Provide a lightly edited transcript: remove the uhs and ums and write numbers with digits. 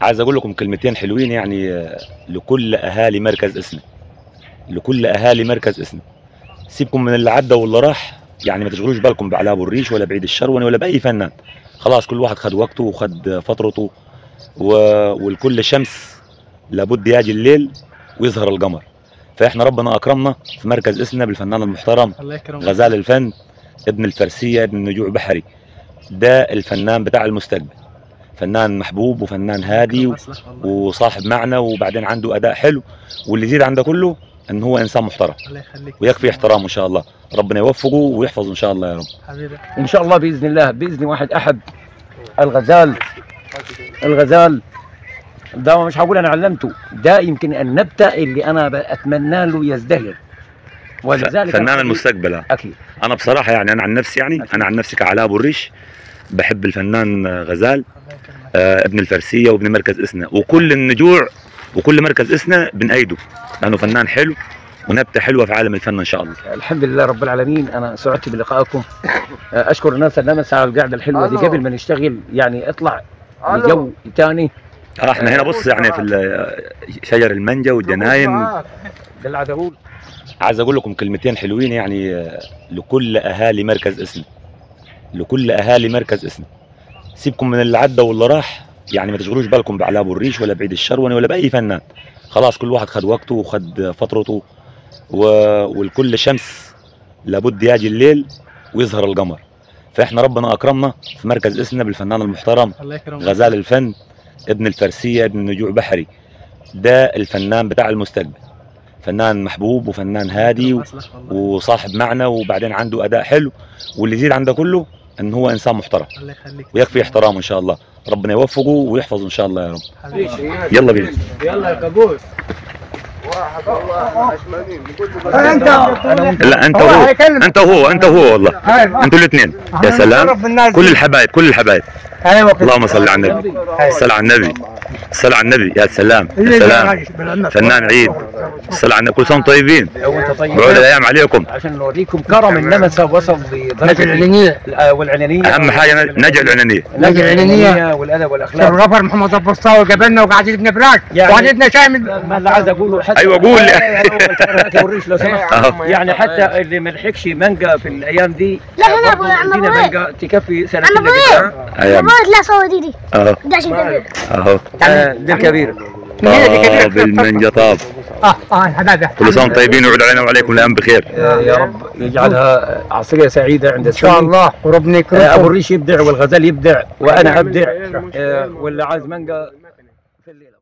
عايز اقول لكم كلمتين حلوين يعني لكل اهالي مركز اسنا. لكل اهالي مركز اسنا، سيبكم من اللي عدى واللي راح، يعني ما تشغلوش بالكم بعلاء ابو الريش ولا بعيد الشروني ولا باي فنان. خلاص كل واحد خد وقته وخد فترته، والكل شمس لابد يجي الليل ويظهر القمر. فاحنا ربنا اكرمنا في مركز اسنا بالفنان المحترم غزال الفن، ابن الفرسيه، ابن نجوع بحري. ده الفنان بتاع المستقبل، فنان محبوب وفنان هادي وصاحب معنى، وبعدين عنده اداء حلو، واللي يزيد عن ده كله ان هو انسان محترم ويكفي احترامه. ان شاء الله ربنا يوفقه ويحفظه ان شاء الله يا رب. حبيبي ان شاء الله باذن الله، باذن واحد احد. الغزال ده مش هقول انا علمته، ده يمكن النبته اللي انا اتمنى له يزدهر، ولذلك فنان المستقبل. اكيد. انا بصراحه يعني انا عن نفسي انا عن نفسي كعلاء ابو الريش بحب الفنان غزال، ابن الفرسيه وابن مركز اسنا، وكل النجوع وكل مركز اسنا بنأيده لانه فنان حلو ونبته حلوه في عالم الفن ان شاء الله. الحمد لله رب العالمين، انا سعدت بلقائكم. اشكر الناس اللي لمسوا على القعده الحلوه دي قبل ما نشتغل، يعني اطلع لجو ثاني. احنا هنا بص يعني في شجر المانجا والجناين. عايز اقول لكم كلمتين حلوين يعني لكل اهالي مركز اسنا. لكل اهالي مركز اسنا، سيبكم من اللي عدى واللي راح، يعني ما تشغلوش بالكم بعلاء ابو الريش ولا بعيد الشروني ولا باي فنان. خلاص كل واحد خد وقته وخد فترته، والكل شمس لابد يجي الليل ويظهر القمر. فاحنا ربنا اكرمنا في مركز اسنا بالفنان المحترم غزال الفن، ابن الفرسيه، ابن نجوع بحري. ده الفنان بتاع المستقبل، فنان محبوب وفنان هادي وصاحب معنى، وبعدين عنده اداء حلو، واللي يزيد عن ده كله ان هو انسان محترم ويكفي احترامه ان شاء الله. ربنا يوفقه ويحفظه ان شاء الله يا رب. يلا بينا، يلا يا كابوس. لا انت وهو والله، انتوا الاثنين. يا سلام، كل الحبايب. اللهم صل على النبي، الصلاة على النبي، الصلاة على النبي. يا سلام يا سلام، فنان عيد، الصلاة على النبي. كل سنة طيبين، بعود الايام عليكم. عشان نوريكم كرم النمسا وصل لدرجة العنانية والعنانية. اهم حاجة نجع العنانية والادب والاخلاق. الغفر محمد ابو الصاوي جابلنا وقاعدين نبراك وقعدتنا شامل. ما اللي عايز اقوله حتى ايوه قول لو سمحت. يعني حتى اللي ما لحقش مانجا في الايام دي، لا عندنا مانجا تكفي سنتين. لا صور دي ده عشان كبير اهو. دي الكبيرة. بالمانجا طاب. حبايبي كل سنة طيبين ويعود علينا وعليكم الايام بخير. يا رب يجعلها عصرية سعيدة عند ان شاء الله، وربنا يكرمكم. ابو الريش يبدع والغزال يبدع وانا ابدع، واللي عايز مانجا في الليلة.